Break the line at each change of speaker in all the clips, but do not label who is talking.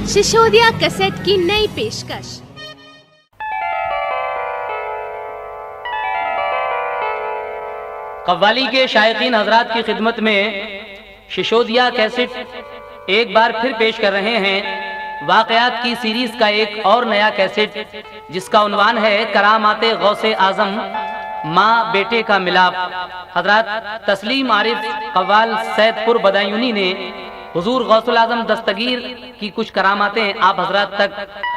Sisodia cassette की नई पेशकश।
कव्वाली के शायकीन हजरात की खिदमत में शिशोदिया कैसेट एक बार फिर पेश कर रहे हैं वाकयात की सीरीज का एक और नया कैसेट, जिसका उन्वान है करामाते गौसे आजम, माँ बेटे का मिलाप। हजरात तस्लीम आरिफ कव्वाल सैदपुर बदायूनी ने हुजूर गौसुल आजम दस्तगीर की कुछ करामातें आप हजरात तक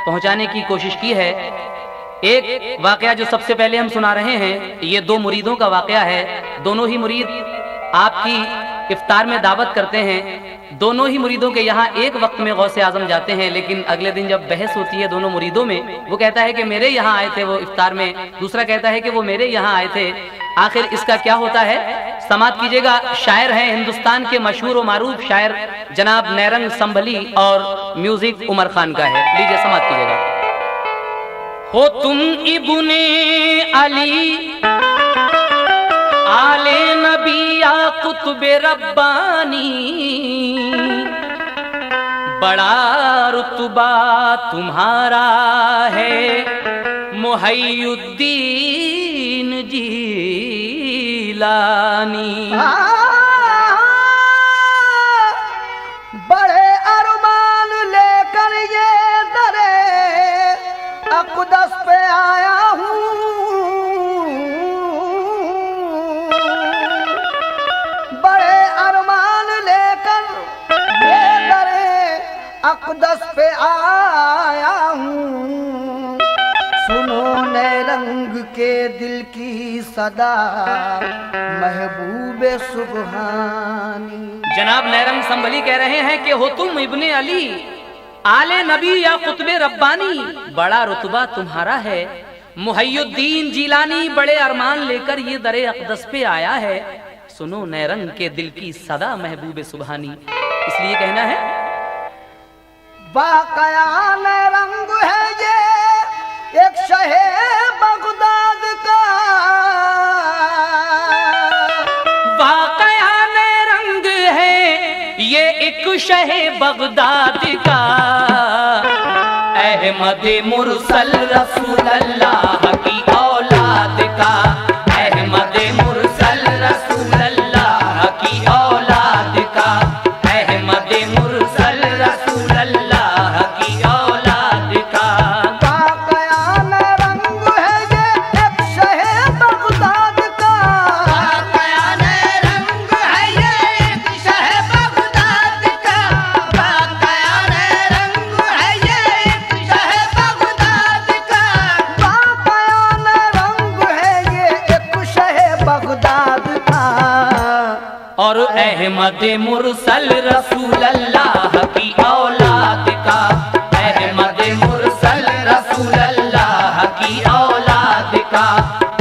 पहुंचाने की कोशिश की है। एक वाकया जो सबसे पहले हम सुना रहे हैं, ये दो मुरीदों का वाकया है। दोनों ही मुरीद आपकी इफ्तार में दावत करते हैं। दोनों ही मुरीदों के यहाँ एक वक्त में गौसे आजम जाते हैं, लेकिन अगले दिन जब बहस होती है दोनों मुरीदों में, वो कहता है कि मेरे यहाँ आए थे वो इफ्तार में, दूसरा कहता है कि वो मेरे यहाँ आए थे। आखिर इसका क्या होता है, समात कीजिएगा। शायर हैं हिंदुस्तान के मशहूर व मारूफ शायर जनाब नैरंग संभली और म्यूजिक उमर खान का है। लीजिए समात कीजिएगा। हो तुम इब्ने अली आले नबी या कुतुबे रब्बानी, बड़ा रुतबा तुम्हारा है मुहय्युद्दीन जीलानी।
बड़े अरमान लेकर ये दरे अक़दस पे आया हूँ, बड़े अरमान लेकर ये दरे अक़दस पे आया हूँ। सुनो नैरंग के दिल की सदा महबूबे सुबहानी।
जनाब नैरंग संभली कह रहे हैं कि हो तुम इब्ने अली आले नबी या कुतुबे रब्बानी, बड़ा रुतबा तुम्हारा है मुहय्युद्दीन जीलानी, बड़े अरमान लेकर ये दरे अक़दस पे आया है। सुनो नैरंग के दिल की सदा महबूबे सुबहानी। इसलिए कहना है
वाकया नैरंग है ये एक शहे बगदाद का,
वाकया नैरंग है ये एक शहे बगदाद का, अहमद मुरसल रसूल अल्लाह की औलाद का, अहमद मुरसल रसूल अल्लाह की औलाद का, अहमद मुरसल रसूल अल्लाह की औलाद का।
वाकया नैरंग है ये एक शहे बगदाद का,
वाकया नैरंग है ये एक शहे बगदाद का, वाकया नैरंग है ये एक शहे बगदाद का,
वाकया नैरंग है ये एक शहे बगदाद का।
और अहमद मुरसल रसूल अल्लाह की औलाद का, अहमद मुरसल रसूल अल्लाह की औलाद का,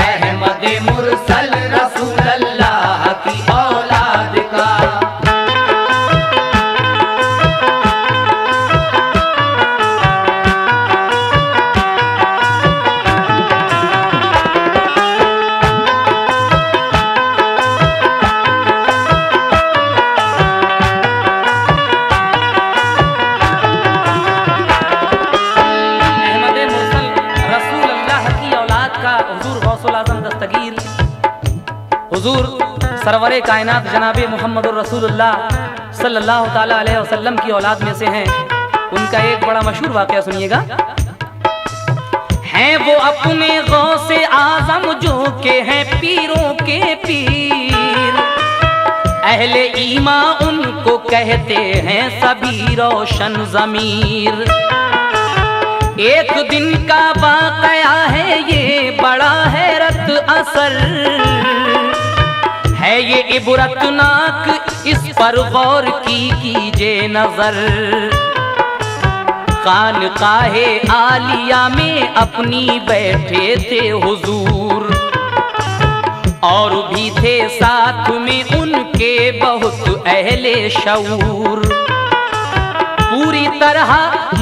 अहमद मुरसल रसूल अल्लाह की औलाद का। अहमद मुरसल रसूल अल्लाह की औलाद का हुजूर गौसुल आजम दस्तगीर हुजूर सरवरे कायनात जनाबे मुहम्मद रसूलुल्लाह सल्लल्लाहु ताला अलैहि वसल्लम की औलाद में से हैं। उनका एक बड़ा मशहूर वाकया सुनिएगा। हैं वो अपने गौसे आजम जो के हैं पीरों के पीर, अहले ईमा उनको कहते हैं सभी रोशन ज़मीर। एक दिन का वाकया है ये बड़ा हैरत असर है, ये इबरतनाक इस पर गौर कीजिए नजर। खानकाहे आलिया में अपनी बैठे थे हुजूर, और भी थे साथ में उनके बहुत अहले शऊर। पूरी तरह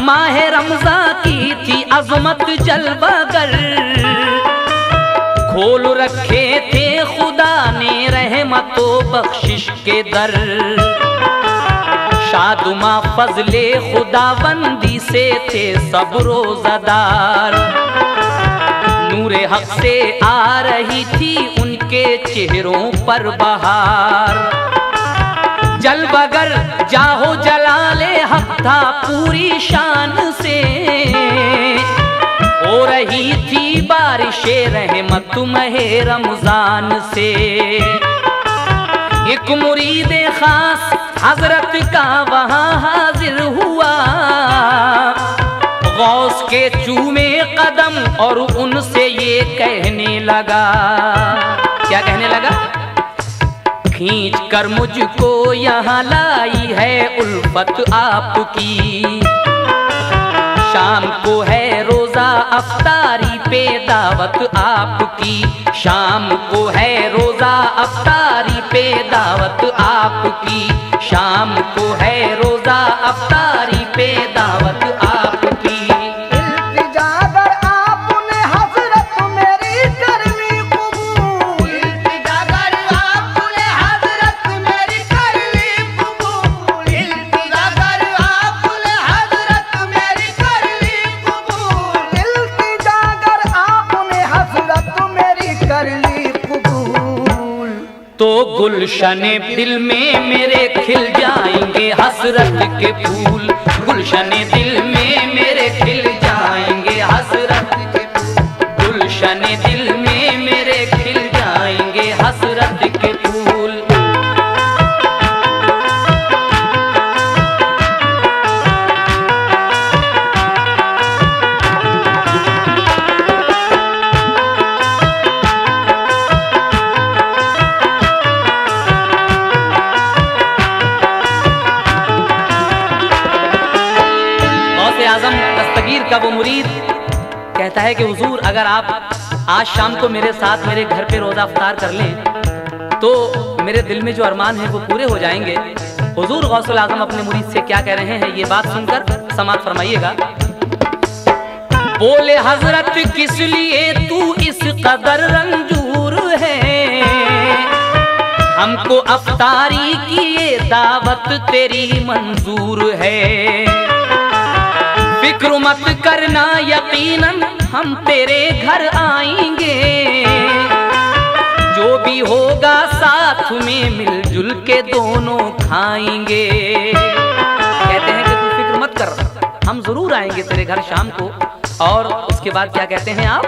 माह रमज़ा की थी अज़मत जलवागर, खोल रखे थे खुदा ने रहमतो बख्शिश के दर। शादुमा फजले खुदाबंदी से थे सब रोजादार। नूरे हक से आ रही थी उनके चेहरों पर बहार। जल बगर जाहो जलाले हक था पूरी शान से, हो रही थी बारिशे रहमत महे रमजान से। एक मुरीदे खास हजरत का वहाँ हाजिर हुआ, गौस के चूमे कदम और उनसे ये कहने लगा। क्या कहने लगा? खींच कर मुझको यहाँ लाई है उल्फत आपकी। शाम को है रोजा अफ्तारी पे दावत आपकी। शाम को है रोजा अफ्तारी पे दावत आपकी। शाम को है रोजा अफ्तारी पे दावत आपकी।
इल्तिजा अगर आपने हजरत मेरी कर ली कबूल,
इल्तिजा अगर आपने हजरत मेरी कर ली कबूल। इल्तिजा अगर आपने हजरत मेरी कर ली कबूल।
इल्तिजा अगर आपने हजरत मेरी कर ली कबूल,
तो गुलशने दिल में मेरे खिल जाएंगे हसरत के फूल। गुलशने दिल में मेरे खिल जाएंगे हसरत के फूल। गुलशने दिल में मेरे खिल जाएंगे हसरत के फूल। आजम दस्तगीर का वो मुरीद कहता है कि हुजूर अगर आप आज शाम को मेरे साथ मेरे घर पे रोजा अफ्तार कर लें तो मेरे दिल में जो अरमान है वो पूरे हो जाएंगे। हुजूर गौसुल आजम अपने मुरीद से क्या कह रहे हैं ये बात सुनकर समाअत फरमाइएगा। बोले हजरत किस लिए तू इस कदर रंजूर है, हमको अफ्तारी की ये दावत तेरी मंजूर है। फिक्र मत करना यकीनन हम तेरे घर आएंगे, जो भी होगा साथ में मिलजुल के दोनों खाएंगे। कहते हैं कि तू फिक्र मत कर, हम जरूर आएंगे तेरे घर शाम को। और उसके बाद क्या कहते हैं आप?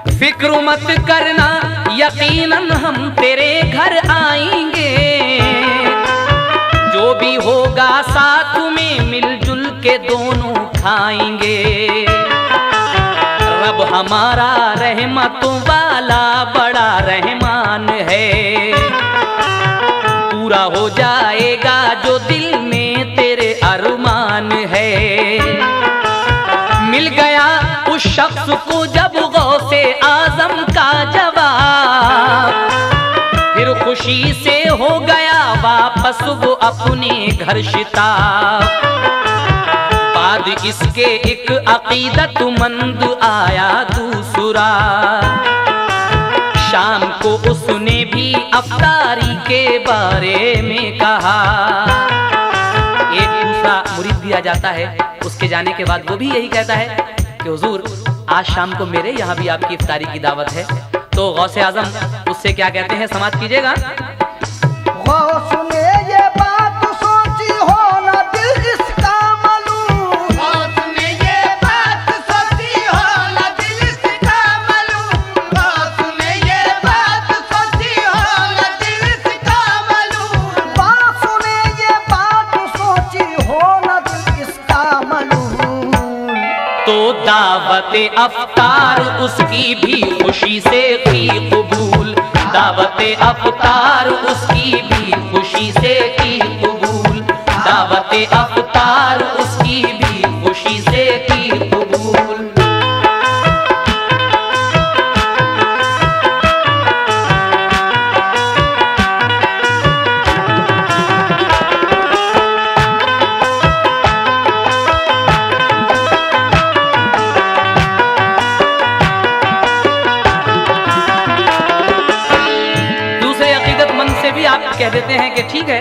फिक्र मत करना यकीनन हम तेरे घर आएंगे, जो भी होगा साथ में मिलजुल के दोनों खाएंगे। रब हमारा रहमतों वाला बड़ा रहमान है, पूरा हो जाएगा जो दिल में तेरे अरमान है। मिल गया उस शख्स को जब गौसे आजम का जवाब, फिर खुशी से हो गया वापस वो अपने घर शिताब। बाद इसके एक अकीदतमंद आया दूसरा, शाम को उसने भी अफ्तारी के बारे में कहा। एक दूसरा मुरीद दिया जाता है, उसके जाने के बाद वो भी यही कहता है कि हुजूर आज शाम को मेरे यहाँ भी आपकी इफ्तारी की दावत है। तो गौसे आजम उससे क्या कहते हैं समाअत कीजिएगा।
गौस ने ये बात सोची हो ना दिल इसका मालूम,
गौस ने ये बात सोची हो ना दिल इसका मालूम। गौस ने ये बात सोची हो ना दिल इसका मालूम।
गौस ने ये बात सोची हो ना दिल इसका मालूम।
तो दावत अफ्तार उसकी भी खुशी से की कबूल। दावत अफ्तार उसकी भी खुशी से की कबूल। दावत अफ्तार उसकी भी खुशी से की कबूल। कह देते हैं कि ठीक है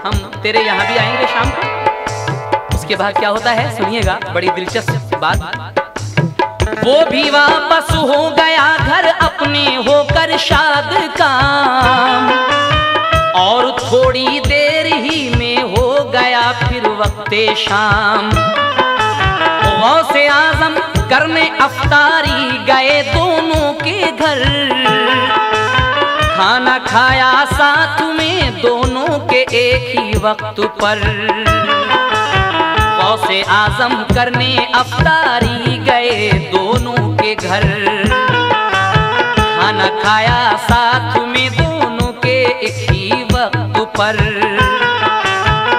हम तेरे यहाँ भी आएंगे शाम को। उसके बाद क्या होता है सुनिएगा, बड़ी दिलचस्प बात। वो भी वापस हो गया घर अपने होकर शाद काम, और थोड़ी देर ही में हो गया फिर वक्ते शाम। गौसे आजम करने अफ्तारी गए दोनों के घर, खाना खाया साथ में दोनों के एक ही वक्त पर। गौसे आजम करने अफ्तारी गए दोनों के घर, खाना खाया साथ में दोनों के एक ही वक्त पर।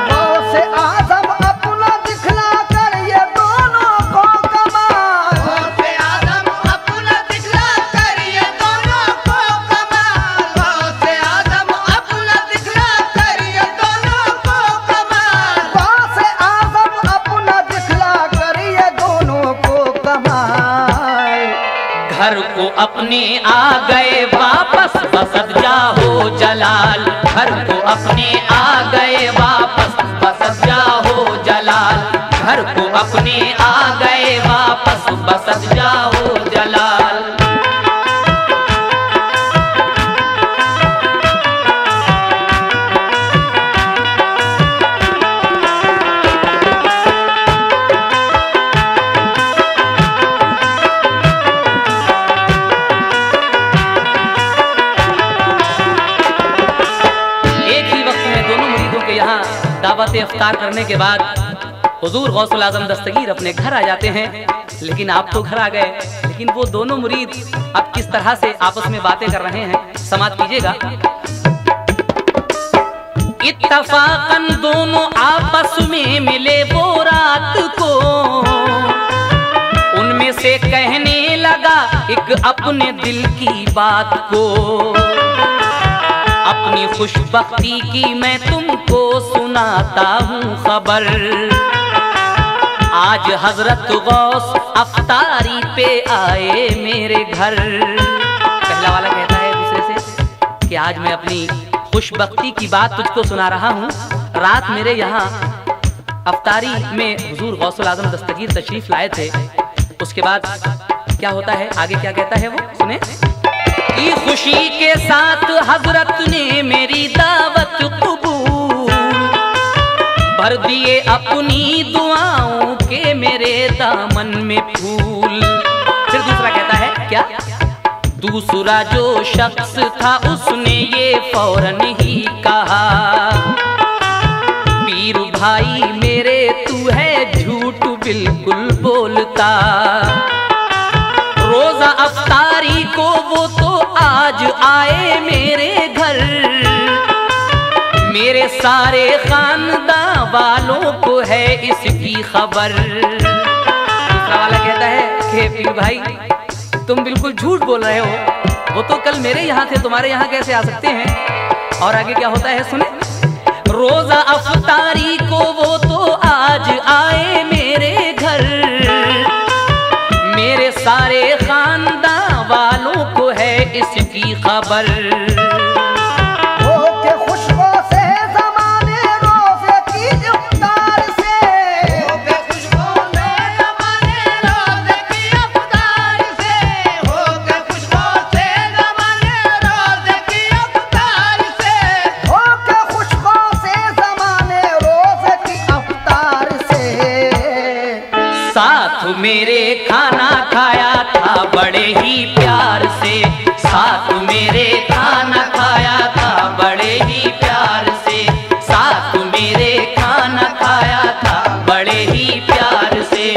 गौसे आजम अपना दिखला कर ये दोनों को कमाल,
गौसे आजम अपना दिखला कर ये दोनों को कमाल, गौसे आजम अपना दिखला कर ये दोनों को कमाल,
गौसे आजम अपना दिखला कर ये दोनों को कमाल।
घर को अपने आ गए वापस बसत जाहो जलाल, घर को अपने आ गए वापस बसत जाहो जलाल, घर को अपने आ गए वापस बसत जाहो जलाल। दावत इफ्तार करने के बाद हुजूर गौसुल आजम दस्तगीर अपने घर आ जाते हैं। लेकिन आप तो घर आ गए, लेकिन वो दोनों मुरीद अब किस तरह से आपस में बातें कर रहे हैं समात कीजिएगा। इत्तफाकन दोनों आपस में मिले वो रात को, उनमें से कहने लगा एक अपने दिल की बात को। अपनी खुशबख्ती की मैं तुमको सुनाता हूँ खबर, आज हजरत गौस अफ्तारी पे आए मेरे घर। पहला वाला कहता है दूसरे से कि आज मैं अपनी खुशबख्ती की बात तुझको सुना रहा हूँ। रात मेरे यहाँ अफ्तारी में हुजूर गौसुल आजम दस्तगीर तशरीफ लाए थे। उसके बाद क्या होता है, आगे क्या कहता है वो सुने। की खुशी के साथ हजरत ने मेरी दावत कबूल, भर दिए अपनी दुआओं के मेरे दामन में फूल। फिर दूसरा कहता है क्या, दूसरा जो शख्स था उसने ये फौरन ही कहा, पीर भाई मेरे तू है झूठ बिल्कुल बोलता। रोजा अफ्तारी को वो तो आज आए मेरे घर, मेरे सारे खानदान वालों को है इसकी खबर। दूसरा वाला कहता है कि पीर भाई तुम बिल्कुल झूठ बोल रहे हो, वो तो कल मेरे यहाँ थे, तुम्हारे यहाँ कैसे आ सकते हैं। और आगे क्या होता है सुने। रोजा अफ्तारी को वो तो आज आए मेरे घर, मेरे सारे खानदान वालों को है इसकी खबर।
हो के खुशबू से ज़माने रोज़े की इफ्तार से,
हो के खुशबू से ज़माने रोज़े की इफ्तार से, हो के खुशबू से ज़माने रोज़े की इफ्तार से,
हो के खुशबू से ज़माने रोज़े की इफ्तार से।
साथ मेरे खाना खाया था बड़े ही प्यार से, साथ मेरे खाना खाया था बड़े ही प्यार से, साथ मेरे खाना खाया था बड़े ही प्यार से।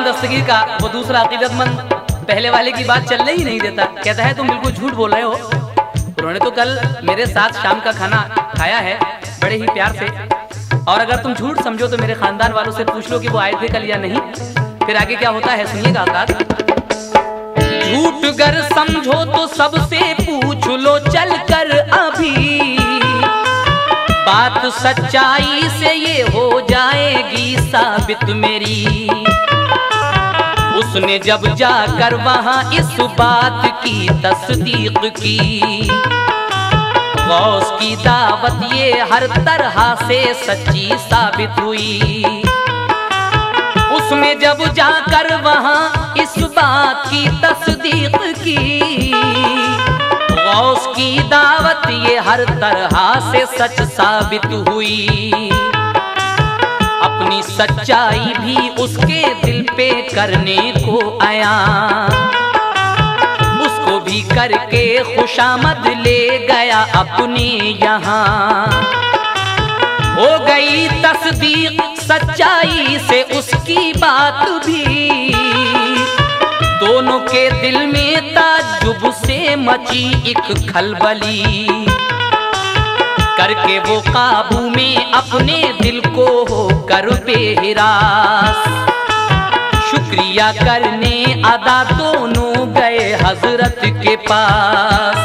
दस्तगीर का वो दूसरा अकीदतमंद पहले वाले की बात चलने ही नहीं देता। कहता है तुम बिल्कुल झूठ बोल रहे हो, उन्होंने तो कल मेरे साथ शाम का खाना खाया है बड़े ही प्यार से, और अगर तुम झूठ समझो तो मेरे खानदान वालों से पूछ लो कि वो आए थे कल या नहीं। फिर आगे क्या होता है सुनिएगा। झूठ गर समझो तो सबसे पूछ लो चल कर अभी, बात सच्चाई से ये हो जाएगी साबित मेरी। उसने जब जाकर वहां इस बात की तस्दीक की, गौस की दावत ये हर तरह से सच्ची साबित हुई। उसने जब जाकर वहां इस बात की तस्दीक की, गौस की दावत ये हर तरह से सच साबित हुई। अपनी सच्चाई भी उसके दिल पे करने को आया, उसको भी करके खुशामद ले गया अपने यहाँ। हो गई तस्दीक सच्चाई से उसकी बात भी, दोनों के दिल में ताज्जुब से मची एक खलबली। करके वो काबू में अपने दिल को होकर बेहिरास, शुक्रिया करने अदा दोनों गए हजरत के पास।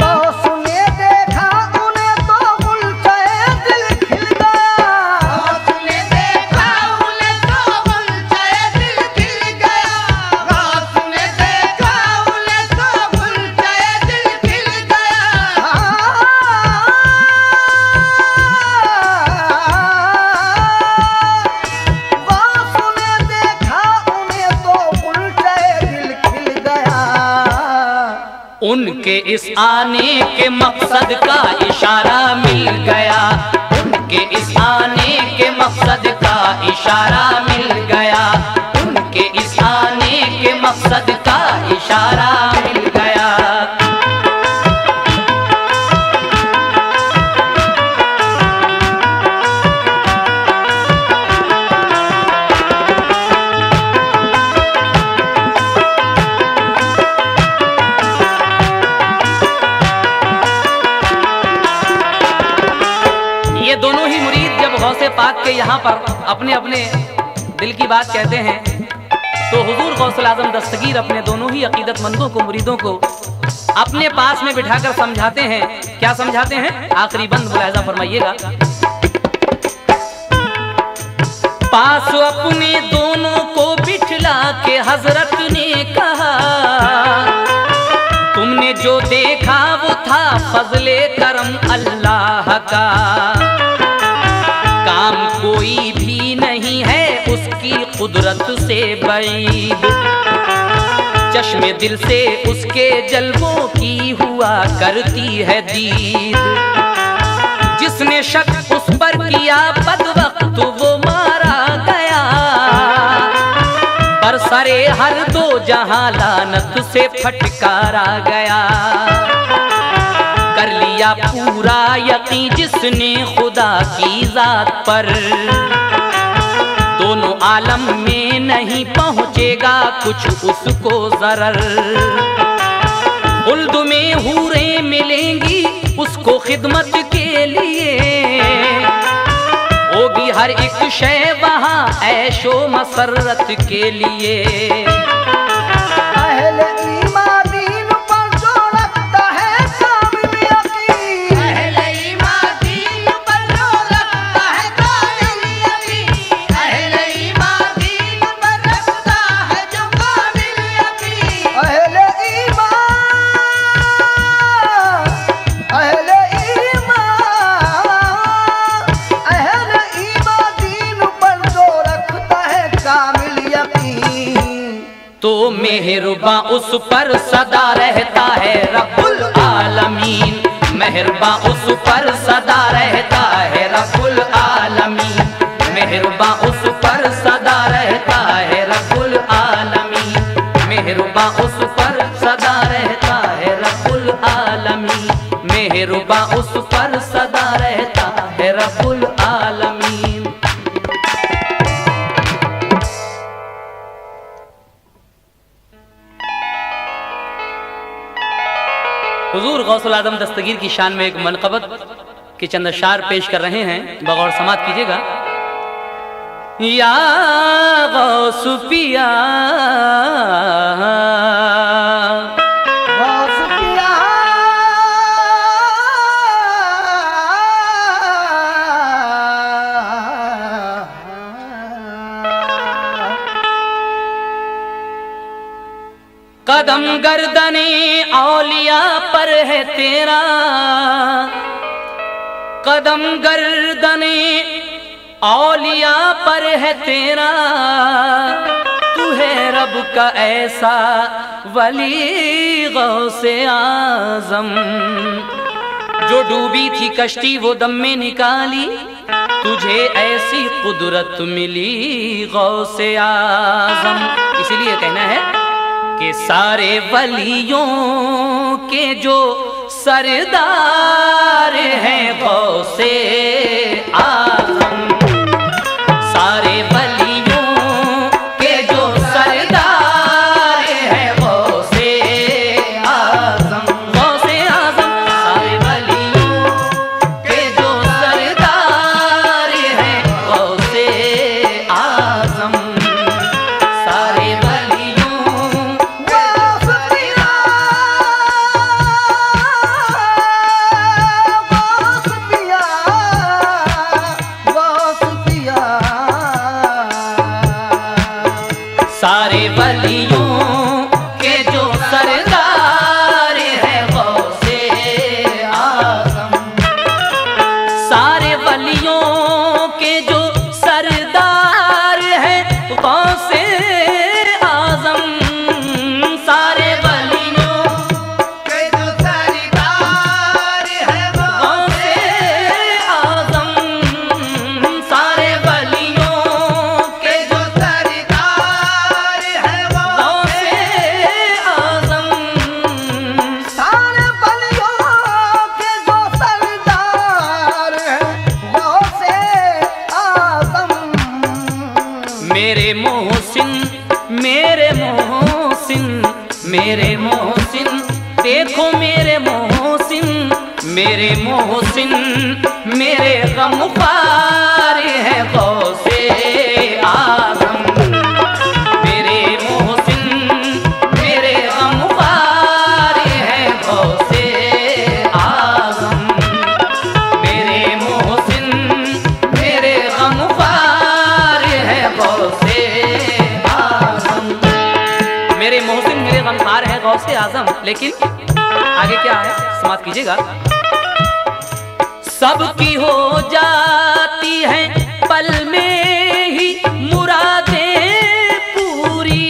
गौस ने देखा उन्हें तो गुलशे दिल खिल गया,
गौस ने देखा उन्हें तो गुलशे दिल खिल गया, गौस ने देखा उन्हें तो गुलशे दिल खिल गया।
गौस ने देखा उन्हें तो गुलशे दिल खिल गया।
उनके इस आने के मकसद का इशारा मिल गया, उनके इस आने के मकसद का इशारा मिल गया, उनके इस आने के मकसद का इशारा मिल गया। ये दोनों ही मुरीद जब गौसे पाक के यहाँ पर अपने अपने दिल की बात कहते हैं, तो हुजूर गौसुल आजम दस्तगीर अपने दोनों ही अकीदतमंदों को, मुरीदों को अपने पास में बिठाकर समझाते हैं। क्या समझाते हैं? आखिरी बंद मुलाहिजा फरमाइएगा। पास अपने दोनों को बिठला के हजरत ने कहा, तुमने जो देखा वो था फजले करम अल्लाह का, काम कोई भी नहीं है उसकी कुदरत से बैद। चश्मे दिल से उसके जलवों की हुआ करती है दीद। जिसने शक उस पर किया बदवक्त वो मारा गया, बरसरे हर दो जहां लानत से फटकारा गया। कर लिया पूरा यकीन जिसने खुदा की जात पर, दोनों आलम में नहीं पहुंचेगा कुछ उसको जरर। खुल्द में हूरें मिलेंगी उसको खिदमत के लिए, होगी हर एक शय वहां ऐशो मसरत के लिए।
अहले ईमान दीन पर जो रखता है कामिल यकीन,
अहले ईमान दीन पर जो रखता है कामिल यकीन, अहले ईमान दीन पर रखता है जो कामिल यकीन।
अहले ईमान दीन पर जो रखता है कामिल यकीन,
तो मेहरबा उस पर सदा रहता है रब्बुल आलमीन। मेहरबा उस पर सदा रहता है रब्बुल आलमीन। मेहरबा उस पर सदा रहता है रब्बुल आलमीन। मेहरबा उस पर सदा रहता है रब्बुल आलमीन। मेहरबा उस पर सदा रहता है रब्बुल आलमीन। हुजूर गौसुल आजम दस्तगीर की शान में एक मनक़बत के चंद अशार पेश कर रहे हैं, बगौर समात कीजिएगा। या गौस पिया कदम गर्दने औलिया पर है तेरा, कदम गर्दने औलिया पर है तेरा, तू है रब का ऐसा वली गौसे आजम। जो डूबी थी कश्ती वो दम में निकाली, तुझे ऐसी कुदरत मिली गौसे आजम। इसीलिए कहना है कि सारे वलियों के जो सरदार हैं गौसे आजम, सारे वलियों के जो सरदार हैं गौसे आजम, गौसे आजम। सारे वलियों के जो सरदार हैं गौसे आजम, सारे सारे वलियों के जो सरदार हैं गौसे आजम, सारे वलियों के जो सरदार हैं गौसे आजम, सारे वलियों
के जो सरदार है
गौसे आजम, सारे वलियों के
जो सरदार है
गौसे आजम,
सारे बलियों के जो सरदार हैं गौसे आजम।
मेरे मोहसिन, मेरे मोहसिन, मेरे मोहसिन, देखो मेरे मोहसिन, मेरे मोहसिन, मेरे गमख्वार है गौसे आजम। मेरे मोहसिन, मेरे गमख्वार है गौसे आजम, मेरे मोहसिन, मेरे गमख्वार है गौसे आजम। मेरे मोहसिन मेरे गमख्वार है गौसे आजम। लेकिन आगे क्या है, समाप्त कीजिएगा। सबकी हो जाती है पल में ही मुरादें पूरी,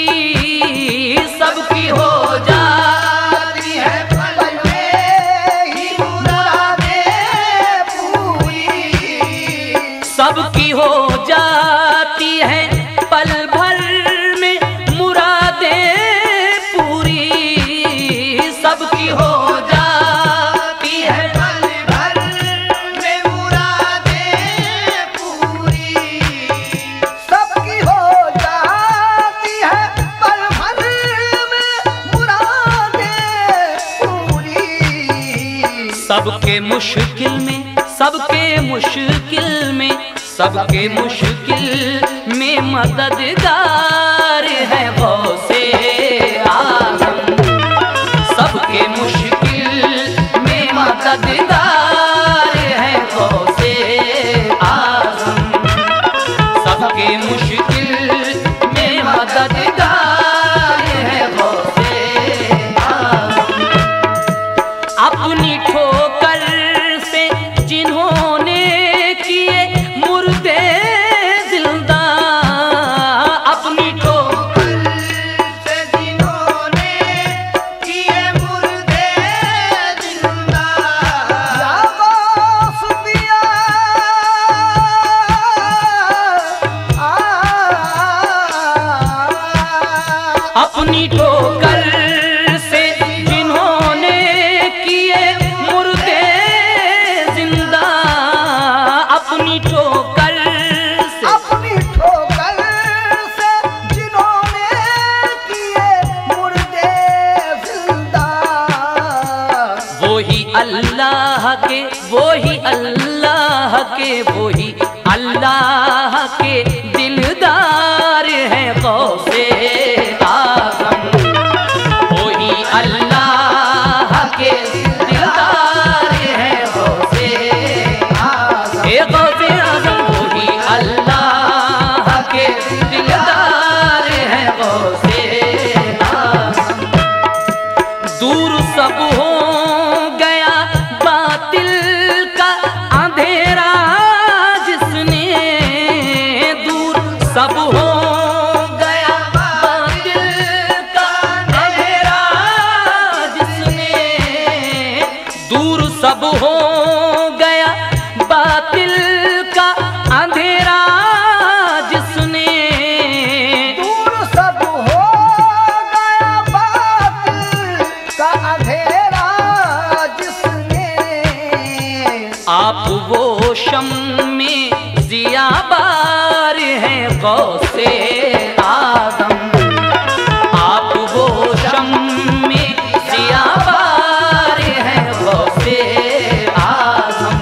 सबकी हो जाती है
पल में ही मुरादें पूरी,
सबकी हो जाती है पल भर में मुरादें पूरी, सबकी हो जाती है
पल भर में मुरादें पूरी,
सबकी हो जाती है पल भर में मुरादें पूरी।
सबके मुश्किल में, सबके मुश्किल में, सबके मुश्किल में मददगार है गौसे आजम, सबके मुश्किल में मददगार है गौसे आजम, सबके मुश्किल में मददगार है गौसे आजम। अपनी ठोकर से जिन्होंने किए मुर्दे जिंदा, अपनी ठोकर
से जिन्होंने किए मुर्दे जिंदा,
गौस पिया
अपनी ठोकर से जिन्होंने किए मुर्दे जिंदा, अपनी ठोकर से,
अपनी ठोकर से जिन्होंने किए मुर्दे जिंदा,
वही अल्लाह के, वही अल्लाह के, वही अल्लाह के दिलदार हैं गौसे आजम, वही अल्लाह के दिलदार हैं गौसे आजम, ए गौसे आजम, वही अल्लाह के दिलदार हैं गौसे आजम। दूर सब हो गया बातिल का अंधेरा जिसने,
दूर सब हो गया बातिल का अंधेरा जिसने,
आप वो शम्मे ज़िया बार हैं गौसे आज़म, आप वो शम्मे ज़िया बार हैं गौसे आज़म,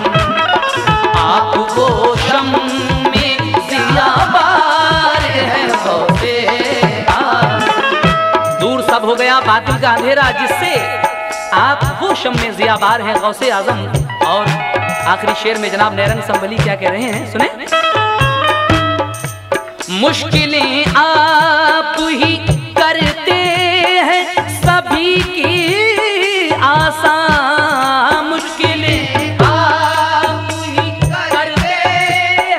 आप वो शम्मे ज़िया बार हैं गौसे आज़म। दूर सब हो गया बातिल का अंधेरा जिससे, आप वो शम्मे ज़िया बार हैं गौसे आज़म। और आखिरी शेर में जनाब नैरंग संभली क्या कह रहे हैं, सुने। मुश्किलें आप ही करते हैं सभी की आसान, मुश्किलें आप ही करते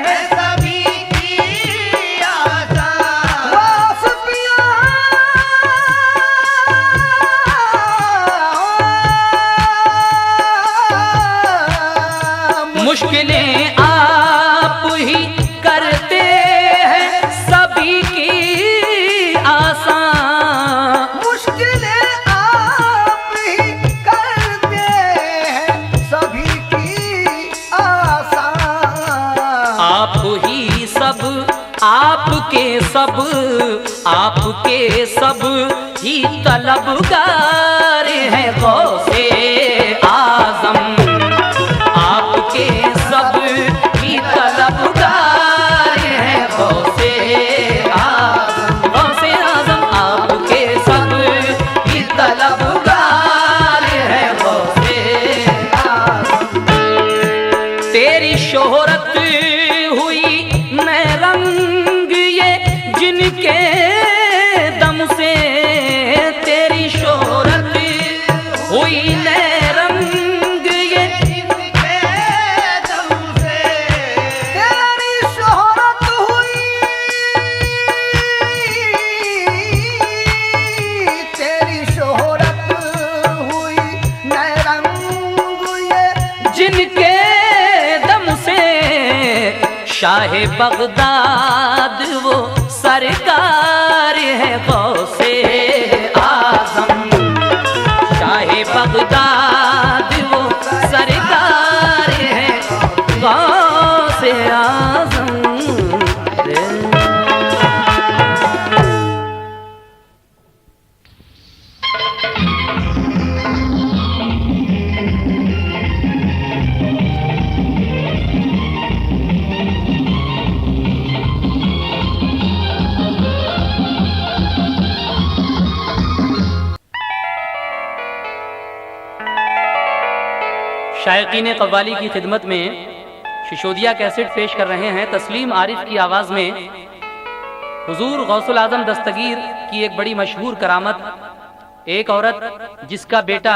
हैं
सभी की आसान।
वासपिया
मुश्किलें आप ही करते हैं सभी की आसान,
मुश्किलें आप ही करते हैं सभी की आसान।
आप ही सब आपके सब आपके सब ही तलबगार हैं गौसे आज़म, आपके सब ही तलबगार हैं गौसे आज़म, गौसे आज़म आपके सब ही तलबगार हैं गौसे आज़म। तेरी शोहरत हुई नैरंग ये जिनके दम से, तेरी शोहरत हुई नैरंग ये
इनके दम से
तेरी शोहरत हुई, तेरी शोहरत हुई नैरंग ये
जिनके दम से, शाहे बगदाद वो सरकार है गौसे आज़म, शाहे बगदाद वो सरकार है गौसे आज़म। शायकीन कव्वाली की खिदमत में शिशोदिया कैसेट पेश कर रहे हैं तस्लीम आरिफ की आवाज़ में हुजूर गौसुल आज़म दस्तगीर की एक बड़ी मशहूर करामत, एक औरत जिसका बेटा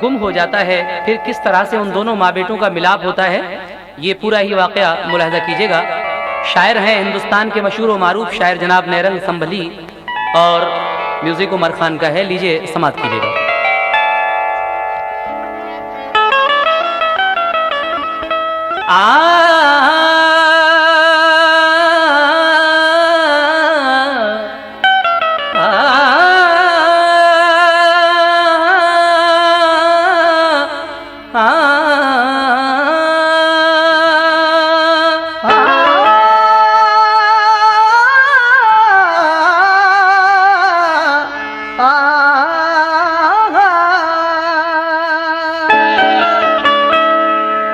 गुम हो जाता है, फिर किस तरह से उन दोनों माँ बेटों का मिलाप होता है, ये पूरा ही वाक़या मुलाहज़ा कीजिएगा। शायर हैं हिंदुस्तान के मशहूर व मारूफ शायर जनाब नैरंग संभली और म्यूज़िक उमर खान का है, लीजिए समात कीजिएगा।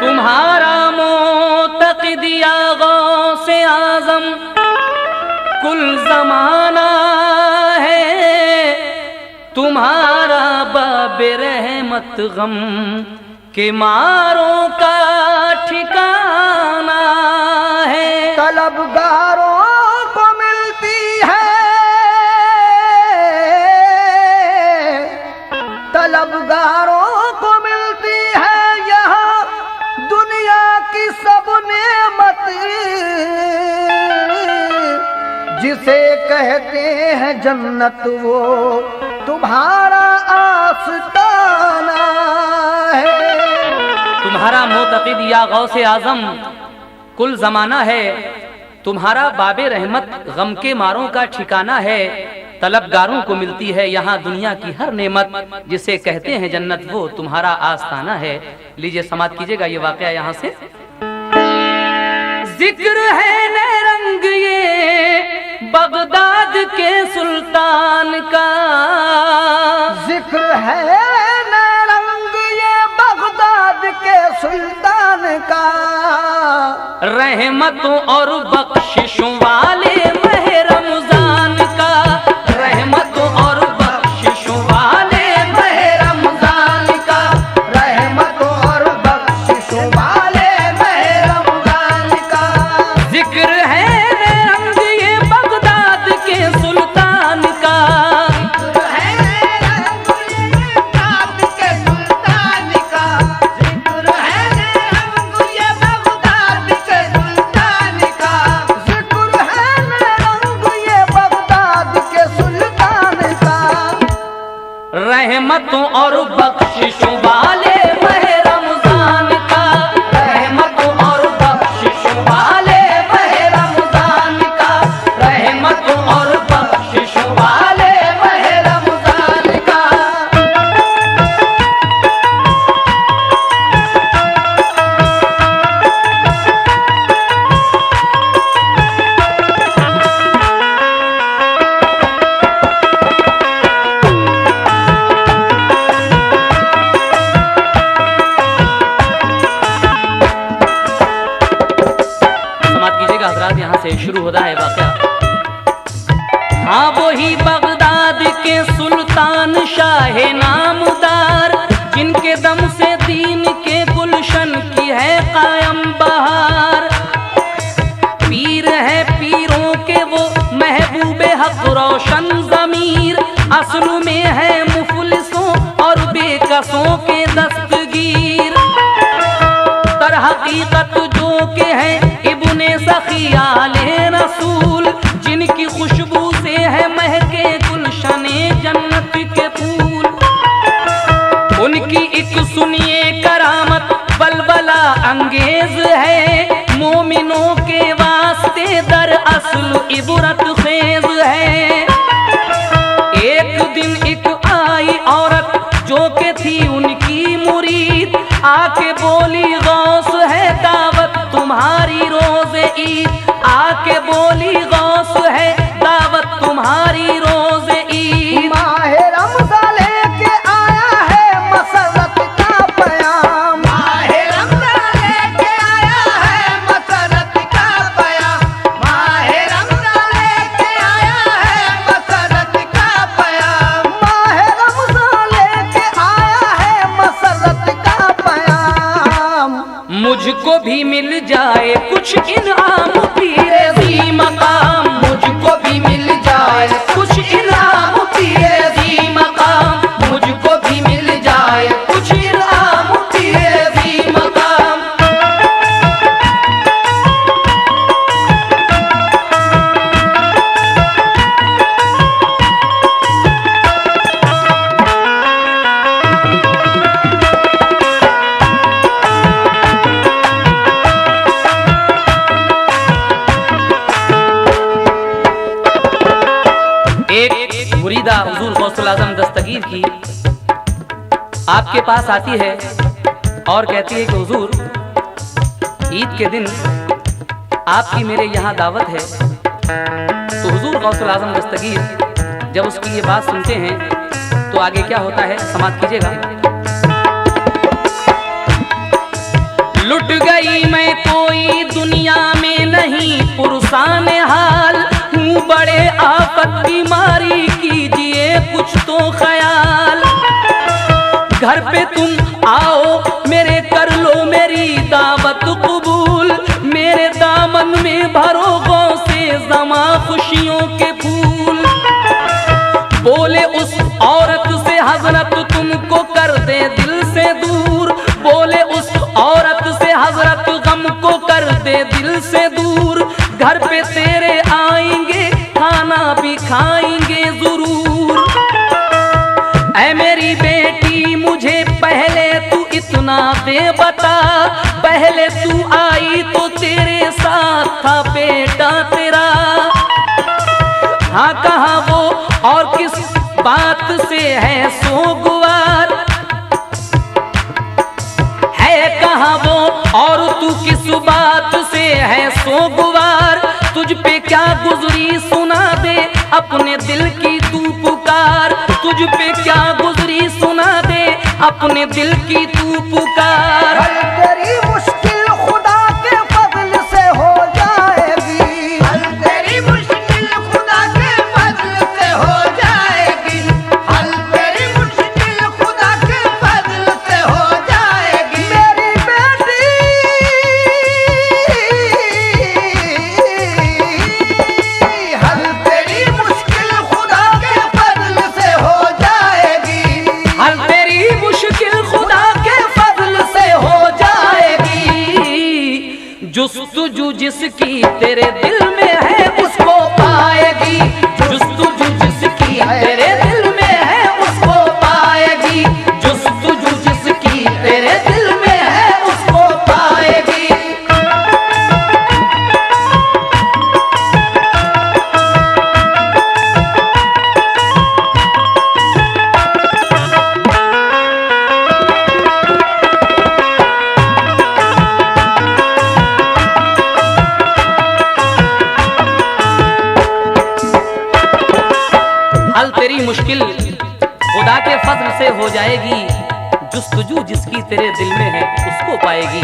तुम्हारा मोतक़िदिया गौसे आज़म कुल ज़माना है, तुम्हारा बाबे रहमत गम के मारों का ठिकाना है।
तलबगारों को मिलती है, तलबगारों को मिलती है यहाँ दुनिया की सब नेमत, जिसे कहते हैं जन्नत वो तुम्हारा आस्ताना है।
तुम्हारा मोतक़िद या गौसे आज़म कुल ज़माना है, तुम्हारा बाबे रहमत गम के मारों का ठिकाना है। तलबगारों को मिलती है यहाँ दुनिया की हर नेमत, जिसे कहते हैं जन्नत वो तुम्हारा आस्ताना है। लीजिए समाप्त कीजिएगा ये वाकया यहाँ से। जिक्र है रंग ये बगदाद के सुल्तान का,
जिक्र है रंग ये बगदाद के सुल्तान का,
रहमतों और बख्शिशों वाले मह रमजान का, रहमतों और बख्शिशों वाले मह रमजान का,
रहमतों और बख्शिशों वाले मह रमजान का।
जिक्र है रंग ये बगदाद के सुल्तान का,
जिक्र है रंग ये बगदाद के सुल्तान का, जिक्र है रंग ये बगदाद के सुल्तान का,
जिक्र है रंग ये बगदाद के सुल्तान का।
रहमतों और बख्शिशों वाले मह रमजान का, रहमतों और बख्शिशों वाले मह रमजान का, रहमतों और बख्शिशों वाले मह रमजान का। समाप्त कीजिएगा हजरात, यहाँ से शुरू होता है वाकया। हाँ वही बगदाद के सुल्तान शाह नामदार, जिनके दम से दीन के गुलशन की है कायम बहार। पीर है पीरों के वो महबूबे हक रोशन ज़मीर, असल में है मुफलिसों और बेकसों के दस्तगीर। तर हकीकत जो के हैं इब्ने सखियाले रसूल, जिनकी खुशबू से है महके गुलशने जन्नत के फूल। उनकी एक सुनिए करामत बलबला अंगेज है, मोमिनों के वास्ते दर असल इबरत खेज है। एक दिन एक आई औरत जो के थी उनकी मुरीद, आके बोली गौस है दावत तुम्हारी रोज़े ईद, आके बोली गौस है दावत तुम्हारी रोज़े ईद।
माह रमज़ान लेके आया है मसरत का पयाम,
माह रमज़ान लेके आया है मसरत का पयाम, माह रमज़ान लेके आया है मसरत का पयाम,
माह रमज़ान लेके आया है मसरत का पयाम।
मुझको भी मिल जाए कुछ इनाम पीरे ज़ी मकाम, मुझको भी मिल जाए कुछ इनाम पीरे ज़ी मकाम, मुझको भी मिल जाए कुछ इनाम पीरे ज़ी मकाम। एक मुरीदा हुजूर गौसुल आज़म दस्तगीर की आपके पास आती है और कहती है कि हुजूर ईद के दिन आपकी मेरे यहाँ दावत है। तो हुजूर गौसुल आज़म दस्तगीर जब उसकी ये बात सुनते हैं तो आगे क्या होता है समाप्त कीजिएगा। लुट गई मैं कोई दुनिया में नहीं पुरसान हाल, हूँ बड़े आफत बीमारी कीजिए कुछ तो ख्याल। घर पे तुम आओ मेरे कर लो मेरी दावत कबूल, मेरे दामन में भरो गौसे ज़मा खुशियों के फूल। बोले उस औरत से हजरत तुमको कर दे दिल से दूर, बोले उस औरत से हजरत गम को कर दे दिल से दूर। घर पे तेरे आएंगे खाना भी खाएंगे जरूर। ऐ मेरी बेटी मुझे पहले तू इतना सुना दे बता, पहले तू आई तो तेरे साथ था बेटा तेरा। हाँ कहाँ वो और किस बात से है सोगवार, है कहाँ वो और तू किस बात से है सोगवार। तुझ पे क्या गुजरी सुना दे अपने दिल की तू पुकार, तुझ पे क्या गुजरी सुना दे अपने दिल की तू पुकार।
हल तेरी मुश्किल खुदा के फजल से हो जाएगी,
हल तेरी मुश्किल खुदा के फजल से हो जाएगी, हल तेरी मुश्किल खुदा के फजल से हो जाएगी।
मेरी बेटी
हल तेरी मुश्किल खुदा के फजल से हो जाएगी,
हल तेरी मुश्किल खुदा के फजल से हो जाएगी। जुस्तुजू जिसकी तेरे दिल में है उसको पाएगी, जुस्तुजू जिसकी तेरे दिल में है उसको पाएगी, जुस्तुजू जिसकी तेरे दिल में है उसको पाएगी। हल तेरी मुश्किल खुदा के फजल से हो जाएगी, जुस्तजू जिसकी तेरे दिल में है उसको पाएगी।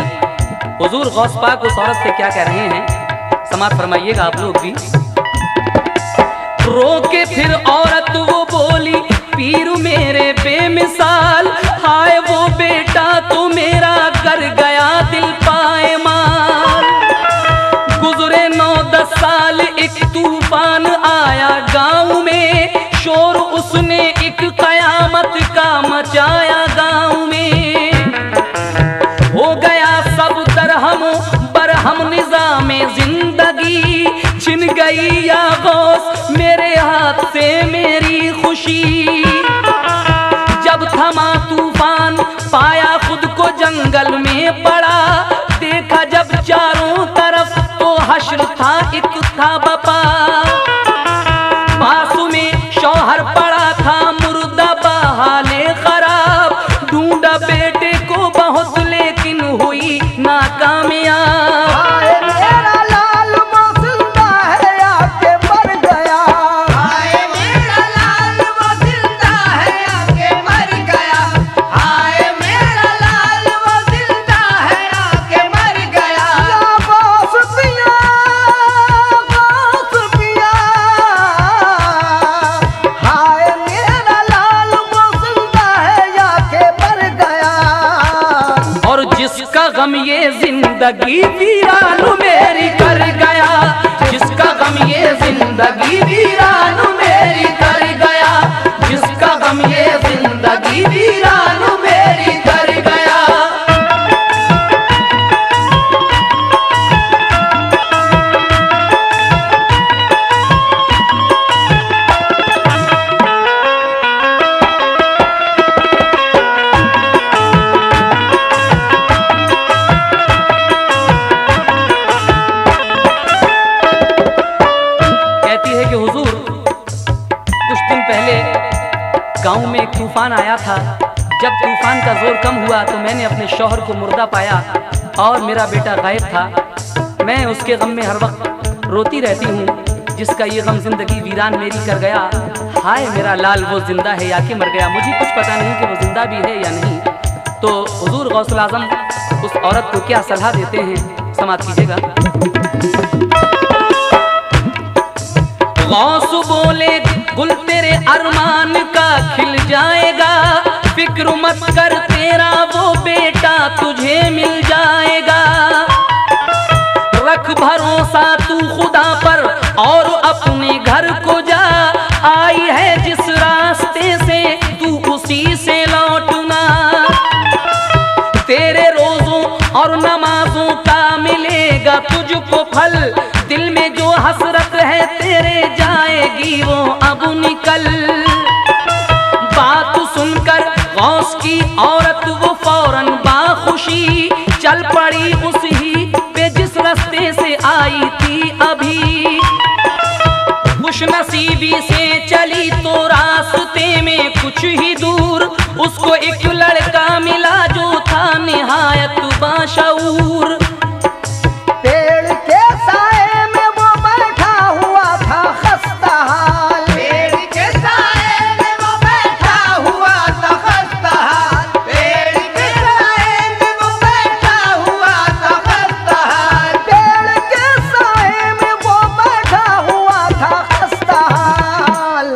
हुजूर गौस पाक उस औरत से क्या कह रहे हैं, समाज फरमाइएगा आप लोग भी। रो के फिर औरत वो बोली, पीर मेरे बेमिसाल, हाय वो बेटा तो मेरा कर गया दिल पायमाल। गुजरे 9-10 साल एक तूफान आया गांव में, शोर उसने एक कयामत का मचाया गांव में। हो गया सब दरहमो बरहम निजामे जिंदगी, छिन गई या गौस मेरे हाथ से मेरी खुशी। जब थमा तूफान पाया खुद को जंगल में पड़ा, देखा जब चारों तरफ तो हश्र था एक था बपा। बासु में शौहर पड़ा था मुर्दा बहाले खराब, ढूंढा बेटे को बहुत लेकिन हुई नाकामयाब।
हाय मेरा लाल वो जिंदा है आके मर गया,
हाय मेरा लाल वो जिंदा है आके मर गया, हाय मेरा लाल वो जिंदा है आके मर गया।
या गौस पिया, गौस पिया, हाय मेरा लाल वो जिंदा है आके मर गया।
और जिसका गम ये जिंदगी वीरान मेरी कर गया, जिसका गम ये जिंदगी वीरान मेरी कर गया, जिसका गम ये जिंदगी वीरान मेरी कर गया। कहती है कि हुजूर कुछ दिन पहले गांव में एक तूफान आया था। जब तूफान का जोर कम हुआ तो मैंने अपने शौहर को मुर्दा पाया और मेरा बेटा गायब था। मैं उसके गम में हर वक्त रोती रहती हूँ, जिसका ये गम जिंदगी वीरान मेरी कर गया। हाय मेरा लाल वो जिंदा है या कि मर गया, मुझे कुछ पता नहीं कि वो जिंदा भी है या नहीं। तो हुजूर गौसुल आजम उस औरत को क्या सलाह देते हैं, समाप्त कीजिएगा। गौस बोले गुल तेरे अरमान का खिल जाएगा, फिक्र मत कर तेरा वो बेटा तुझे मिल जाएगा। रख भरोसा तू खुदा पर और अपने घर को जा, आई है जिस रास्ते से तू उसी से लौटना। तेरे रोजों और नमाजों का मिलेगा तुझको फल, दिल में जो हसरत है तेरे जाएगी वो अब निकल। बात सुनकर गौस की औरत वो फौरन बाखुशी चल पड़ी उस ही पे जिस रास्ते से आई थी अभी। खुश नसीबी से चली तो रास्ते में कुछ ही दूर उसको एक लड़का मिला जो था निहायत बाशऊर।
पेड़ के साए में वो बैठा हुआ था खस्ता हाल,
पेड़ के साए में वो बैठा हुआ था खस्ता हाल, पेड़ के साए में वो बैठा हुआ था खस्ता हाल,
पेड़ के साए में वो बैठा हुआ था खस्ता हाल।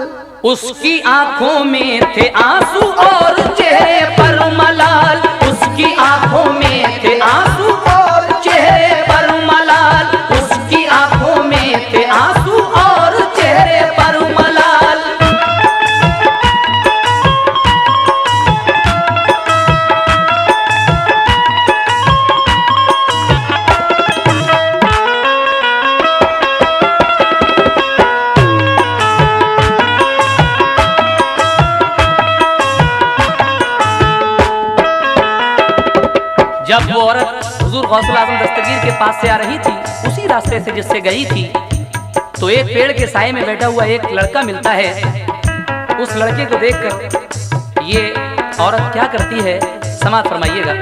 उसकी आंखों में थे आंसू और चेहरे पर मलाल, उसकी आंखों में थे आंसू और चेहरे पर मलाल, उसकी आंखों में थे आंसू और चेहरे पर मलाल। जब वो औरत हुजूर गौसुल आज़म दस्तगीर के पास से आ रही थी, उसी रास्ते से जिससे गई थी, तो एक पेड़ के साए में बैठा हुआ एक लड़का मिलता है। उस लड़के को देखकर ये औरत क्या करती है, समाअत फरमाइएगा।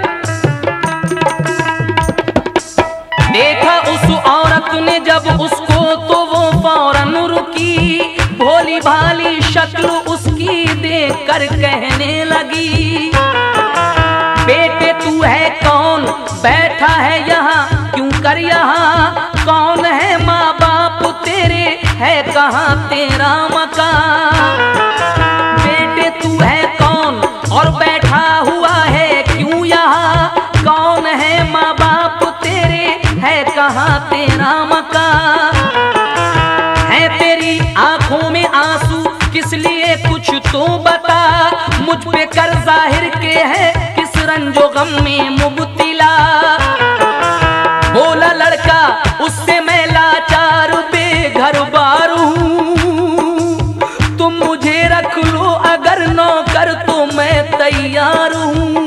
देखा उस औरत ने जब उसको तो वो फौरन रुकी, भोली भाली शक्ल उसकी देख कर कहने लगी, बेटे तू है कौन, बैठा है यहाँ क्यों कर यहाँ, कौन है माँ बाप तेरे, है कहाँ तेरा मकान। बेटे तू है कौन और बैठा हुआ है क्यों यहाँ, कौन है माँ बाप तेरे, है कहाँ तेरा मकान। है तेरी आंखों में आंसू किस लिए कुछ तो बता, मुझ पे कर जाहिर के है किस रंजो गम में मुब्तिला। बोला लड़का उससे मैं लाचार बेघर बार हूँ, तुम मुझे रख लो अगर नौकर तो मैं तैयार हूँ।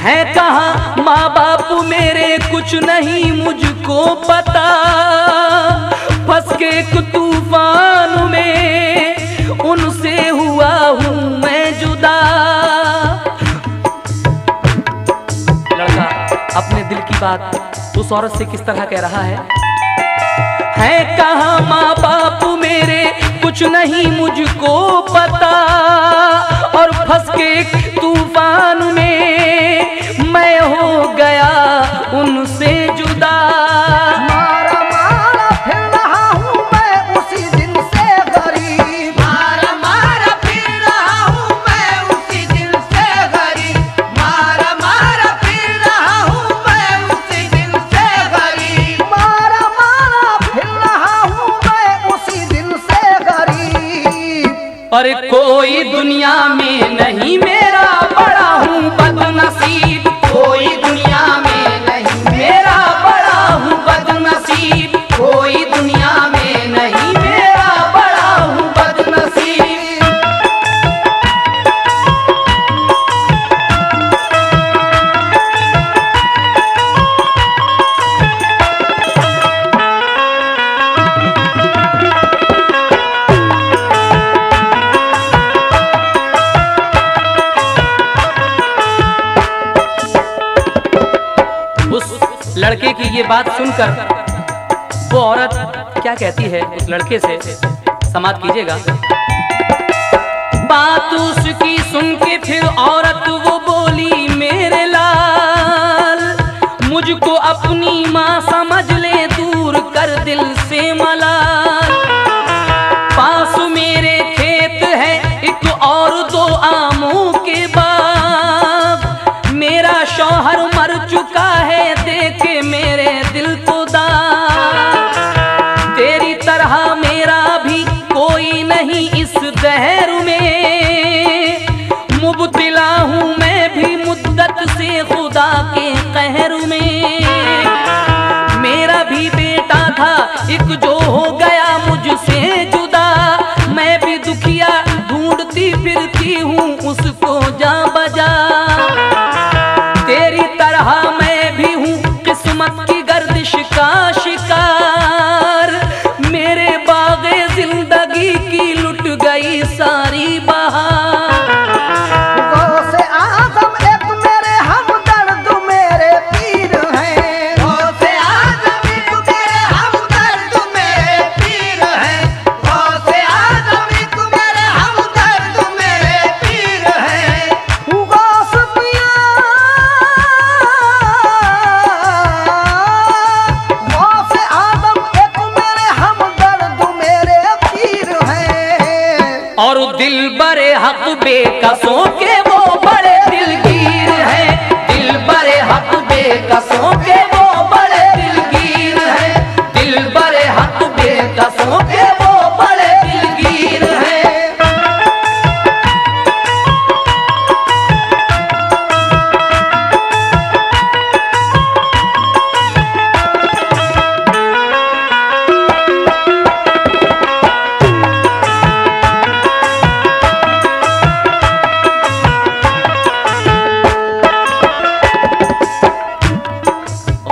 है कहाँ माँ बाप मेरे कुछ नहीं मुझको पता, फंस के एक तूफान में उनसे हुआ हूँ मैं जुदा। लड़का अपने दिल की बात उस औरत से किस तरह कह रहा है कहाँ माँ बाप मेरे कुछ नहीं मुझको पता, और फंस के एक तूफान में मैं हो गया उनसे जुदा।
मारा मारा फिर रहा हूँ मैं उसी दिन से गरीब,
मारा मारा फिर रहा हूँ मैं उसी दिन से गरीब, मारा मारा फिर रहा हूँ मैं उसी दिन से गरीब,
मारा मारा फिर रहा हूँ मैं उसी दिन से गरीब।
पर कोई दुनिया में नहीं मेरा बड़ा हूँ बदनसीब, कोई दुनिया में नहीं मेरा बड़ा हूँ बदनसीब, कोई दुनिया में नहीं मेरा बड़ा हूँ बदनसीब। लड़के की ये बात सुनकर वो औरत क्या कहती है उस लड़के से, समाअत कीजिएगा। बात उसकी सुन के फिर औरत वो बोली मेरे लाल, मुझको अपनी माँ समझ ले दूर कर दिल से मलाल। पास मेरे खेत है एक और दो आमों के बाग, मेरा शौहर मर चुका है देखे मेरे दिल को दाग। तेरी तरह मेरा भी कोई नहीं इस दहर में, मुब्तिला हूँ मैं भी मुद्दत से खुदा के कहर में। मेरा भी बेटा था एक जो हो गया मुझसे जुदा, मैं भी दुखिया ढूंढती फिरती हूँ उसको जा बजा। तेरी तरह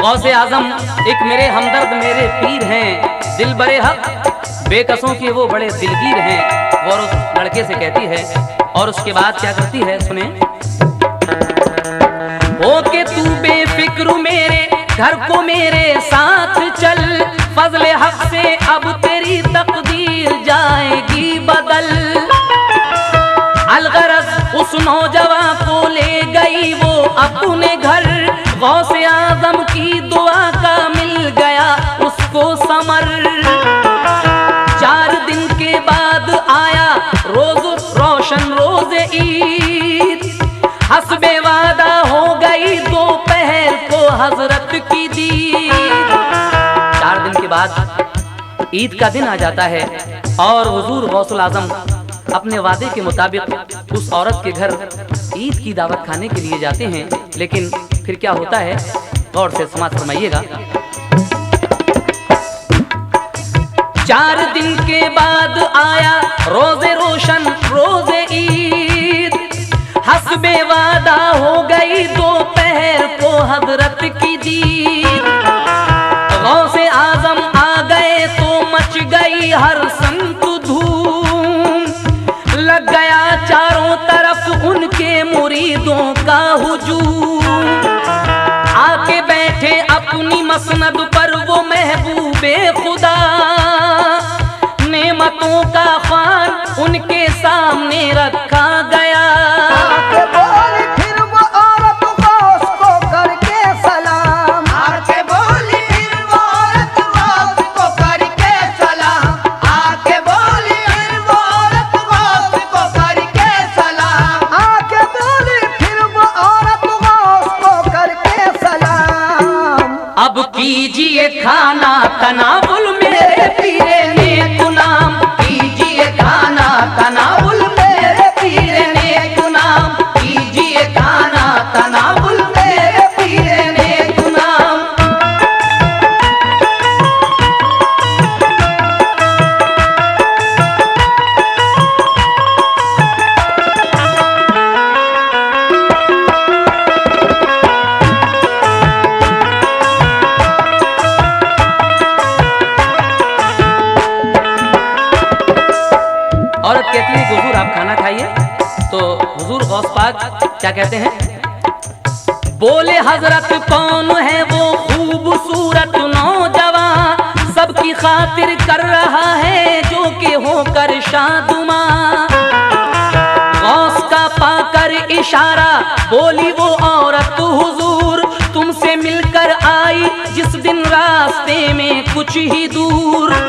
गौसे आजम एक मेरे हमदर्द मेरे पीर हैं, दिल बड़े हक बेकसों के वो बड़े दिलगीर हैं। वो उस लड़के से कहती है और उसके बाद क्या करती है सुने। हो के तू बेफिक्र मेरे घर को मेरे साथ चल, फजले हक से अब तेरी तकदीर जाएगी बदल। अलगरज उस नौजवान को ले गई वो अपने घर, गौसे आजम की दुआ का मिल गया उसको समर। 4 दिन के बाद आया रोज रोशन रोज ईद, हस्बे वादा हो गई दोपहर को हजरत की दीद। 4 दिन के बाद ईद का दिन आ जाता है और हुजूर गौसुल आजम अपने वादे के मुताबिक उस औरत के घर ईद की दावत खाने के लिए जाते हैं। लेकिन फिर क्या होता है, गौर से समाज फरमाइएगा। 4 दिन के बाद आया रोजे रोशन रोजे ईद, हस्बे वादा हो गई दोपहर को हजरत की दीद। गौसे आजम आ गए तो मच गई हर संत धूम, लग गया चारों तरफ उनके मुरीदों का हुजूम। आके बैठे अपनी मसनद पर वो महबूबे खुदा, नेमतों का खान उनके सामने रखा गया।
आके बोली फिर वो औरत गौस को करके सलाम,
आके बोली फिर वो औरत गौस को करके सलाम, आके बोली फिर वो औरत गौस को करके सलाम,
आके बोली फिर वो औरत गौस को करके सलाम।
अब कीजिए खाना तनावुल मेरे पीरे ने गुनाम, कीजिए खाना तनावुल मेरे पीरे ने गुनाम, कीजिए खाना तनावुल मेरे पीरे ने गुनाम। औरत कहती है कि हुजूर आप खाना खाइए। तो हुजूर गौस पाक क्या कहते हैं, बोले हजरत कौन है वो खूबसूरत नौजवान, सबकी खातिर कर रहा है जो के होकर शादुमा। गौस का पाकर इशारा बोली वो औरत हुजूर, तुमसे मिलकर आई जिस दिन रास्ते में कुछ ही दूर।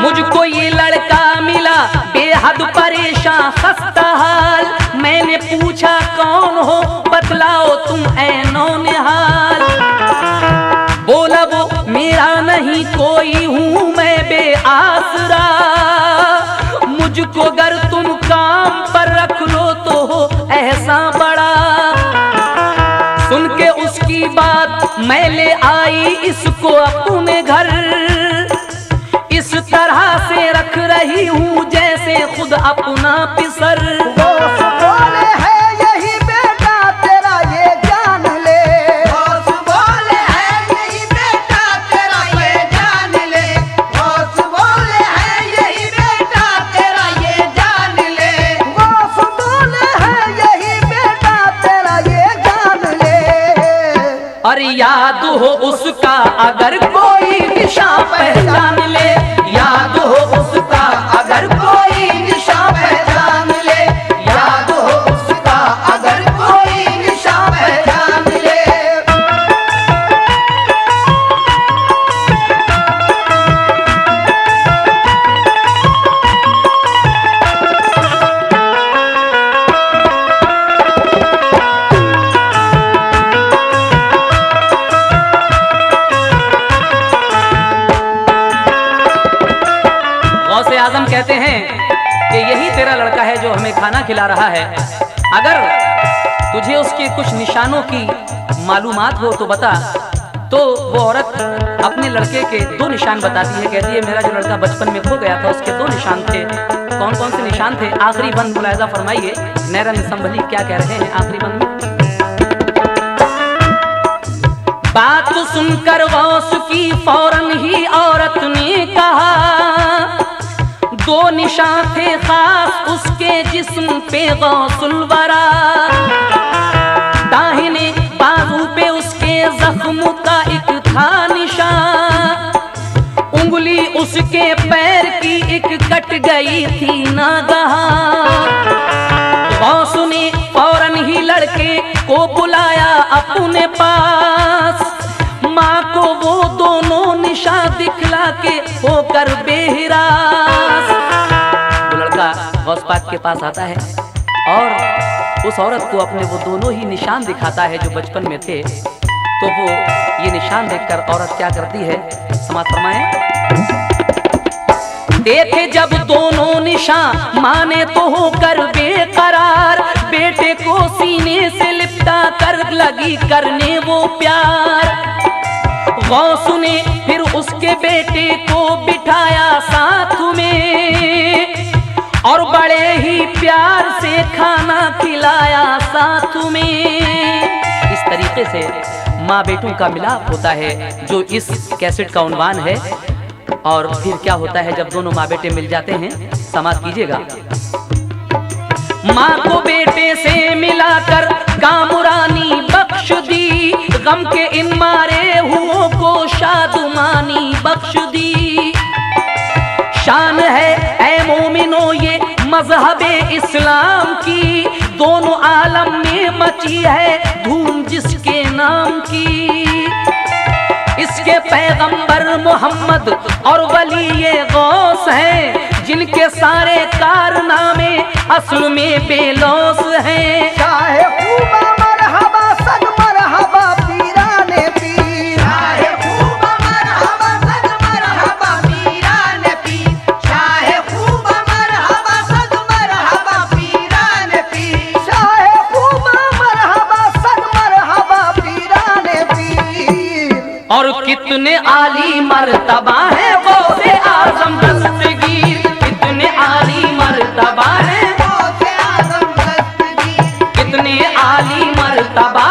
मुझको ये लड़का मिला बेहद परेशान खस्ता हाल, मैंने पूछा कौन हो बतलाओ तुम ऐनो निहाल। बोला वो मेरा नहीं कोई हूँ मैं बेआसरा, मुझको अगर तुम काम पर रख लो तो हो ऐसा बड़ा। सुन के उसकी बात मैं ले आई इसको अपने घर, इस तरह से रख रही हूँ जैसे खुद अपना पिसर।
गौस बोले है यही बेटा तेरा ये जान ले,
गौस बोले है यही बेटा तेरा ये जान ले, गौस बोले है यही बेटा तेरा ये जान ले,
गौस बोले है यही बेटा तेरा ये जान ले।
और याद हो उसका अगर कोई निशान पहचान ले, याद हो उसका अगर कोई निशान पहचान ले, याद हो उसका अगर कोई निशान पहचान ले। गौसे आजम कहते हैं कि यही तेरा लड़का है जो हमें खाना खिला रहा है, अगर तुझे उसके कुछ निशानों की मालूमात हो तो बता। तो वो औरत अपने लड़के के 2 निशान बताती है, कहती है मेरा जो लड़का बचपन में खो गया था उसके 2 निशान थे। कौन कौन से निशान थे, आखिरी बंद मुलाहिजा फरमाइए नैरन संभली क्या कह रहे हैं आखिरी बंद में। बात सुनकर गौस की फौरन ही औरत ने कहा, दो निशान थे खास उसके जिस्म पे गौसुल वरा, दाहिने बाजू पे उसके जख्म का एक था निशान, उंगली उसके पैर की एक कट गई थी नागहां। गौस ने फौरन ही लड़के को बुलाया अपने पास, माँ को वो दोनों निशान दिखला के होकर बेहिरास। वो लड़का गौस पाक के पास आता है और उस औरत को अपने वो दोनों ही निशान दिखाता है जो बचपन में थे। तो वो ये निशान देखकर औरत क्या करती है, समाज फरमाएं। देखे जब दोनों निशान माने तो होकर बेकरार, बेटे को सीने से लिपटा कर लगी करने वो प्यार। गौस ने फिर उसके बेटे को बिठाया साथ में और बड़े ही प्यार से खाना खिलाया साथ में। इस तरीके से माँ बेटों का मिलाप होता है जो इस कैसेट का उन्वान है। और फिर क्या होता है जब दोनों माँ बेटे मिल जाते हैं, समाप्त कीजिएगा। माँ को बेटे से मिलाकर कामुरानी बख्श दी, गम के इन मारे हुओं को शादुमानी बख्श दी। शान है ऐ मोमिनो ये मजहबे इस्लाम की, दोनों आलम में मची है धूम जिसके नाम की। इसके पैगंबर मोहम्मद और वली ये गौस हैं, जिनके सारे कारनामे असल में बेलौस हैं।
चाहे खूबा मरहबा सद मरहबा पीराने पीर,
चाहे खूब मरहबा सद मरहबा पीराने पीर, चाहे खूब मरहबा सद मरहबा पीराने पीर,
चाहे खूबा मरहबा सद मरहबा पीराने पीर।
और कितने आली मर्तबा है गौसे आजम दस्तगीर, कितने आली मर्तबा है,
गौसे आज़म दस्तगीर,
कितने आली मर्तबा